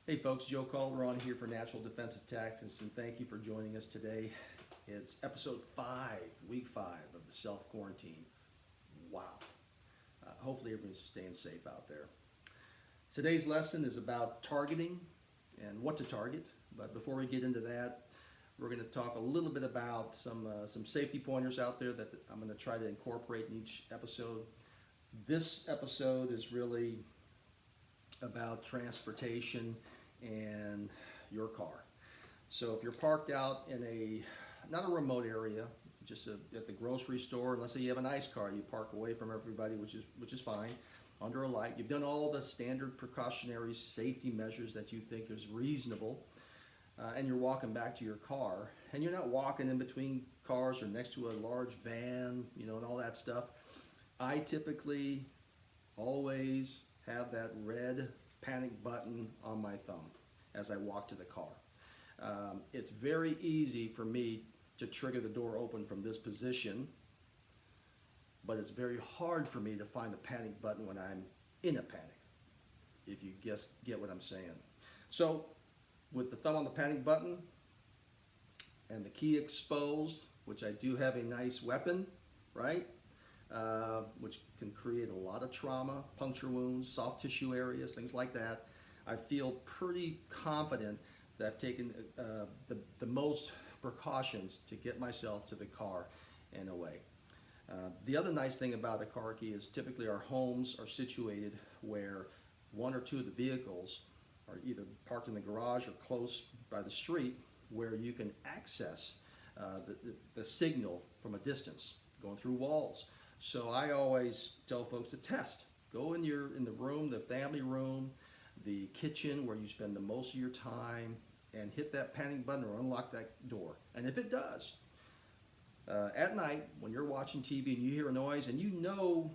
Hey folks, Joe Calderon here for Natural Defensive Tactics, and thank you for joining us today. It's episode 5, week 5 of the self-quarantine. Wow. Hopefully everybody's staying safe out there. Today's lesson is about targeting and what to target. But before we get into that, we're going to talk a little bit about some safety pointers out there that I'm going to try to incorporate in each episode. This episode is really about transportation and your car. So if you're parked out in not a remote area, just at the grocery store, and let's say you have a nice car, you park away from everybody, which is fine, under a light. You've done all the standard precautionary safety measures that you think is reasonable, and you're walking back to your car, and you're not walking in between cars or next to a large van, and all that stuff. I typically always have that red panic button on my thumb as I walk to the car. It's very easy for me to trigger the door open from this position, but it's very hard for me to find the panic button when I'm in a panic, if you get what I'm saying. So with the thumb on the panic button and the key exposed, which I do have a nice weapon, right? Which can create a lot of trauma, puncture wounds, soft tissue areas, things like that. I feel pretty confident that I've taken the most precautions to get myself to the car and away. The other nice thing about a car key is typically our homes are situated where one or two of the vehicles are either parked in the garage or close by the street, where you can access the signal from a distance, going through walls. So I always tell folks to test. Go in the room, the family room, the kitchen where you spend the most of your time, and hit that panic button or unlock that door. And if it does, at night when you're watching TV and you hear a noise and you're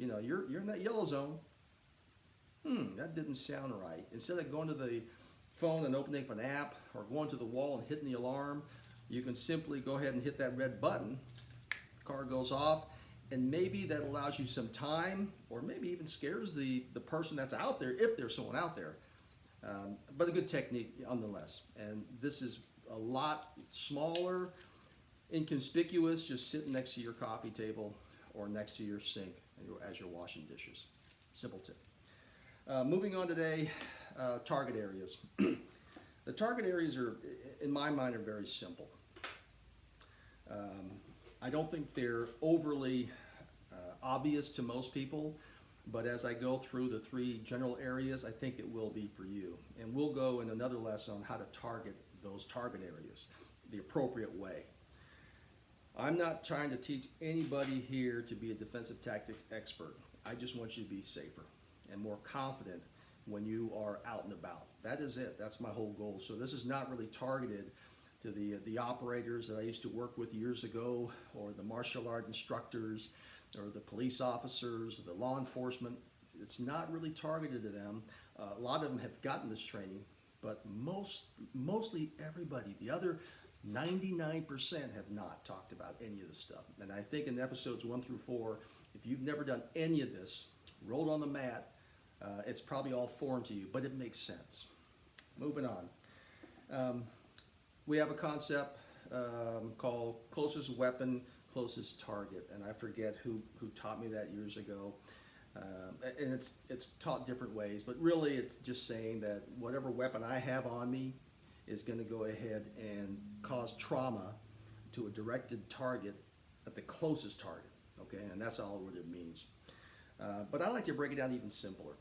in that yellow zone, that didn't sound right. Instead of going to the phone and opening up an app or going to the wall and hitting the alarm, you can simply go ahead and hit that red button. The car goes off. And maybe that allows you some time, or maybe even scares the person that's out there, if there's someone out there. But a good technique nonetheless. And this is a lot smaller, inconspicuous, just sitting next to your coffee table or next to your sink as you're washing dishes. Simple tip. Moving on today, target areas. The target areas are, in my mind, are very simple. I don't think they're overly obvious to most people, but as I go through the 3 general areas, I think it will be for you. And we'll go in another lesson on how to target those target areas the appropriate way. I'm not trying to teach anybody here to be a defensive tactics expert. I just want you to be safer and more confident when you are out and about. That is it. That's my whole goal. So this is not really targeted to the operators that I used to work with years ago, or the martial art instructors, or the police officers, or the law enforcement. It's not really targeted to them. A lot of them have gotten this training, but mostly everybody, the other 99% have not talked about any of this stuff. And I think in episodes 1 through 4, if you've never done any of this, rolled on the mat, it's probably all foreign to you, but it makes sense. Moving on. We have a concept called closest weapon, closest target, and I forget who taught me that years ago. And it's taught different ways, but really it's just saying that whatever weapon I have on me is going to go ahead and cause trauma to a directed target at the closest target, okay? And that's all what it means. But I like to break it down even simpler.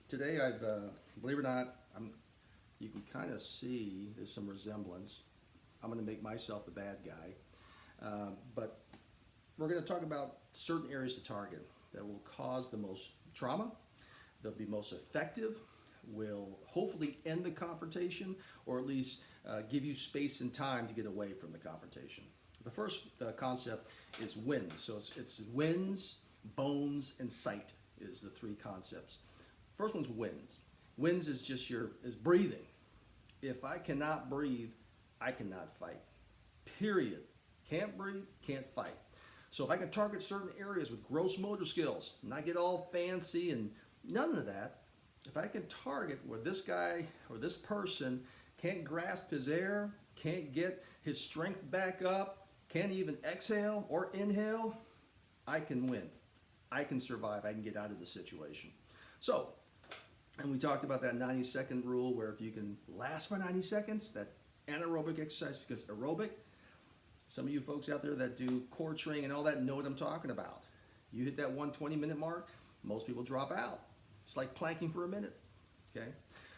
Today I've, believe it or not, you can kind of see there's some resemblance. I'm going to make myself the bad guy. But we're going to talk about certain areas to target that will cause the most trauma, they'll be most effective, will hopefully end the confrontation, or at least give you space and time to get away from the confrontation. The first concept is winds. So it's winds, bones, and sight is the 3 concepts. First one's winds. Winds is just is breathing. If I cannot breathe, I cannot fight. Period. Can't breathe, can't fight. So if I can target certain areas with gross motor skills, not get all fancy and none of that, if I can target where this guy or this person can't grasp his air, can't get his strength back up, can't even exhale or inhale, I can win. I can survive. I can get out of the situation. So, and we talked about that 90-second rule where if you can last for 90 seconds, that anaerobic exercise, because aerobic, some of you folks out there that do core training and all that know what I'm talking about. You hit that 120-minute mark, most people drop out. It's like planking for a minute, okay?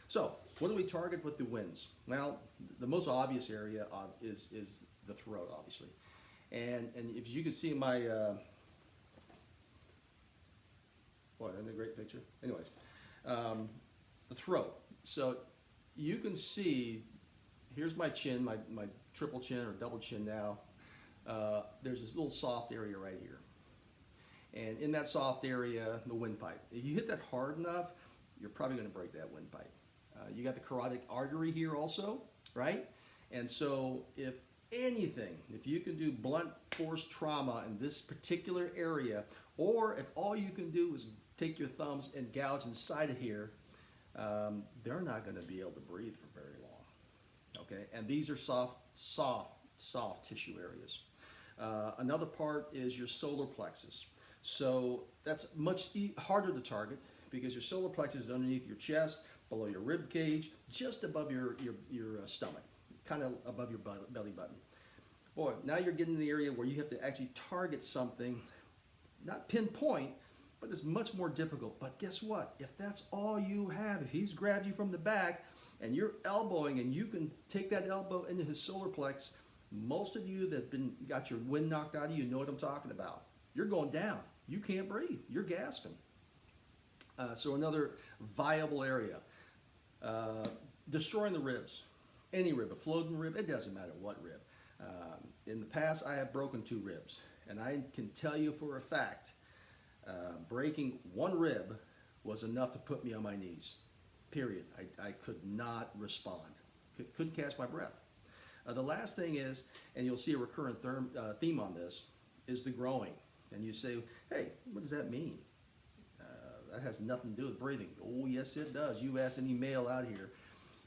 So what do we target with the wins? Well, the most obvious area is the throat, obviously. And if you can see my, boy, isn't that a great picture? Anyways, the throat. So you can see, here's my chin, my triple chin or double chin now. There's this little soft area right here. And in that soft area, the windpipe. If you hit that hard enough, you're probably going to break that windpipe. You got the carotid artery here also, right? And so if anything, if you can do blunt force trauma in this particular area, or if all you can do is take your thumbs and gouge inside of here, they're not going to be able to breathe for very long, okay? And these are soft tissue areas. Another part is your solar plexus. So that's much harder to target because your solar plexus is underneath your chest, below your rib cage, just above your stomach, kind of above your belly button. Boy, now you're getting in the area where you have to actually target something, not pinpoint, but it's much more difficult. But guess what? If that's all you have, if he's grabbed you from the back and you're elbowing and you can take that elbow into his solar plex, most of you that got your wind knocked out of you know what I'm talking about. You're going down. You can't breathe. You're gasping. So another viable area. Destroying the ribs. Any rib, a floating rib, it doesn't matter what rib. In the past, I have broken 2 ribs. And I can tell you for a fact, breaking 1 rib was enough to put me on my knees. Period. I could not respond. Couldn't catch my breath. The last thing is, and you'll see a recurrent theme on this, is the growing. And you say, hey, what does that mean? That has nothing to do with breathing. Oh, yes, it does. You ask any male out here,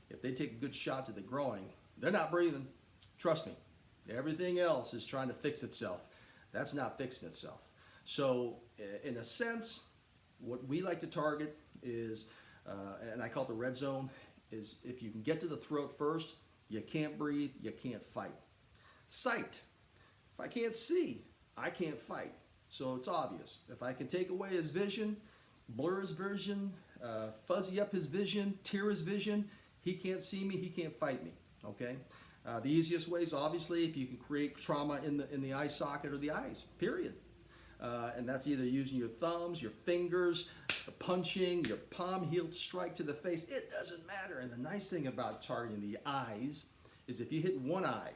if they take a good shot to the growing, they're not breathing. Trust me. Everything else is trying to fix itself. That's not fixing itself. So, in a sense, what we like to target is, and I call it the red zone, is if you can get to the throat first, you can't breathe, you can't fight. Sight. If I can't see, I can't fight. So it's obvious. If I can take away his vision, blur his vision, fuzzy up his vision, tear his vision, he can't see me, he can't fight me, okay? The easiest way is obviously if you can create trauma in the eye socket or the eyes, period. And that's either using your thumbs, your fingers, punching, your palm heel strike to the face. It doesn't matter. And the nice thing about targeting the eyes is if you hit one eye,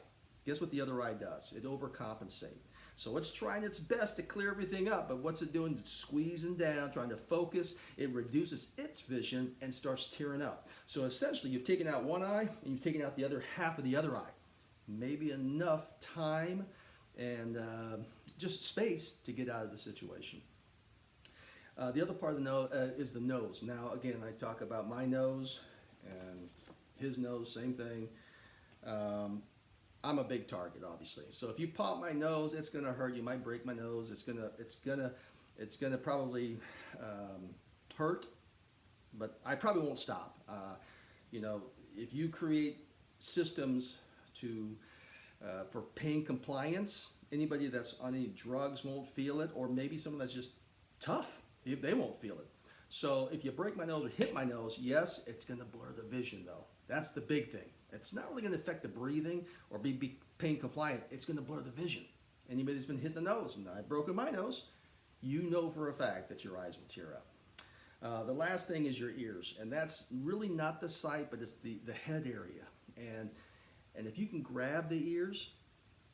guess what the other eye does? It overcompensates. So it's trying its best to clear everything up, but what's it doing? It's squeezing down, trying to focus. It reduces its vision and starts tearing up. So essentially, you've taken out one eye and you've taken out the other half of the other eye. Maybe enough time and just space to get out of the situation. The other part of the nose is the nose. Now, again, I talk about my nose and his nose, same thing. I'm a big target, obviously. So if you pop my nose, it's gonna hurt. You might break my nose. It's gonna probably hurt, but I probably won't stop. You know, if you create systems for pain compliance, anybody that's on any drugs won't feel it, or maybe someone that's just tough, they won't feel it. So if you break my nose or hit my nose, yes, it's gonna blur the vision though. That's the big thing. It's not really going to affect the breathing or be pain compliant. It's going to blur the vision. Anybody that's been hit in the nose, and I've broken my nose, you know for a fact that your eyes will tear up. The last thing is your ears, and that's really not the sight, but it's the head area. And if you can grab the ears,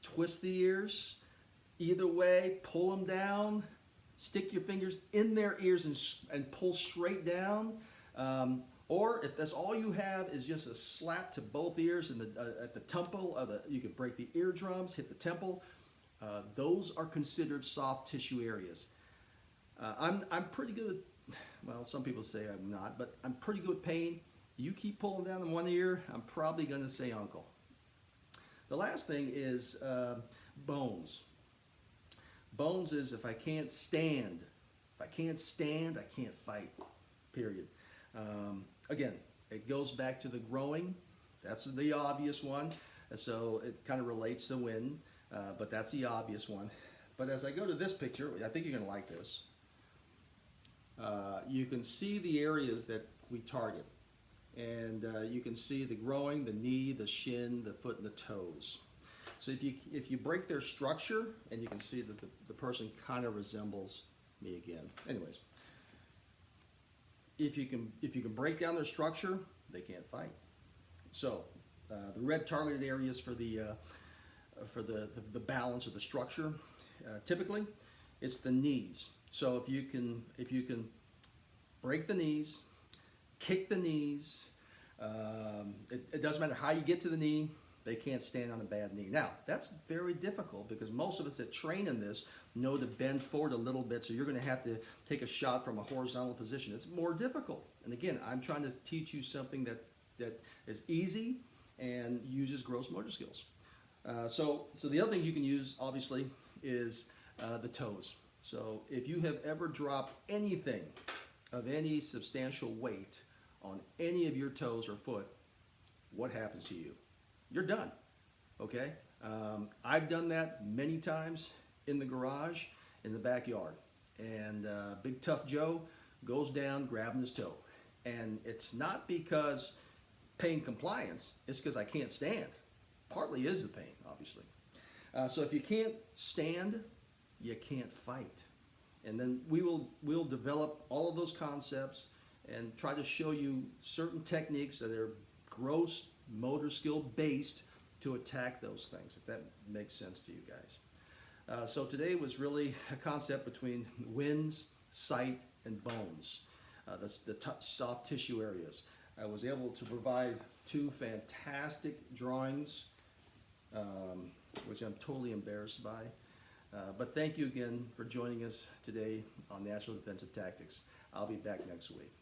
twist the ears, either way, pull them down, stick your fingers in their ears and pull straight down. Or if that's all you have is just a slap to both ears and at the temple, you could break the eardrums, hit the temple. Those are considered soft tissue areas. I'm pretty good at well, some people say I'm not, but I'm pretty good at pain. You keep pulling down in one ear, I'm probably going to say uncle. The last thing is bones. Bones is if I can't stand. If I can't stand, I can't fight, period. Again, it goes back to the growing. That's the obvious one. So it kind of relates to wind, but that's the obvious one. But as I go to this picture, I think you're going to like this. You can see the areas that we target. And you can see the growing, the knee, the shin, the foot, and the toes. So if you break their structure, and you can see that the person kind of resembles me again. Anyways, if you can break down their structure, they can't fight. So the red targeted areas for the balance of the structure, typically, it's the knees. So if you can break the knees, kick the knees, it doesn't matter how you get to the knee, they can't stand on a bad knee. Now, that's very difficult because most of us that train in this know to bend forward a little bit, so you're going to have to take a shot from a horizontal position. It's more difficult. And again, I'm trying to teach you something that is easy and uses gross motor skills. So the other thing you can use, obviously, is the toes. So if you have ever dropped anything of any substantial weight on any of your toes or foot, what happens to you? You're done, okay? I've done that many times in the garage, in the backyard. And Big Tough Joe goes down grabbing his toe. And it's not because pain compliance, it's because I can't stand. Partly is the pain, obviously. So if you can't stand, you can't fight. And then we'll develop all of those concepts and try to show you certain techniques that are gross motor skill based to attack those things, if that makes sense to you guys. So today was really a concept between winds, sight, and bones, the soft tissue areas. I was able to provide two fantastic drawings, which I'm totally embarrassed by. But thank you again for joining us today on Natural Defensive Tactics. I'll be back next week.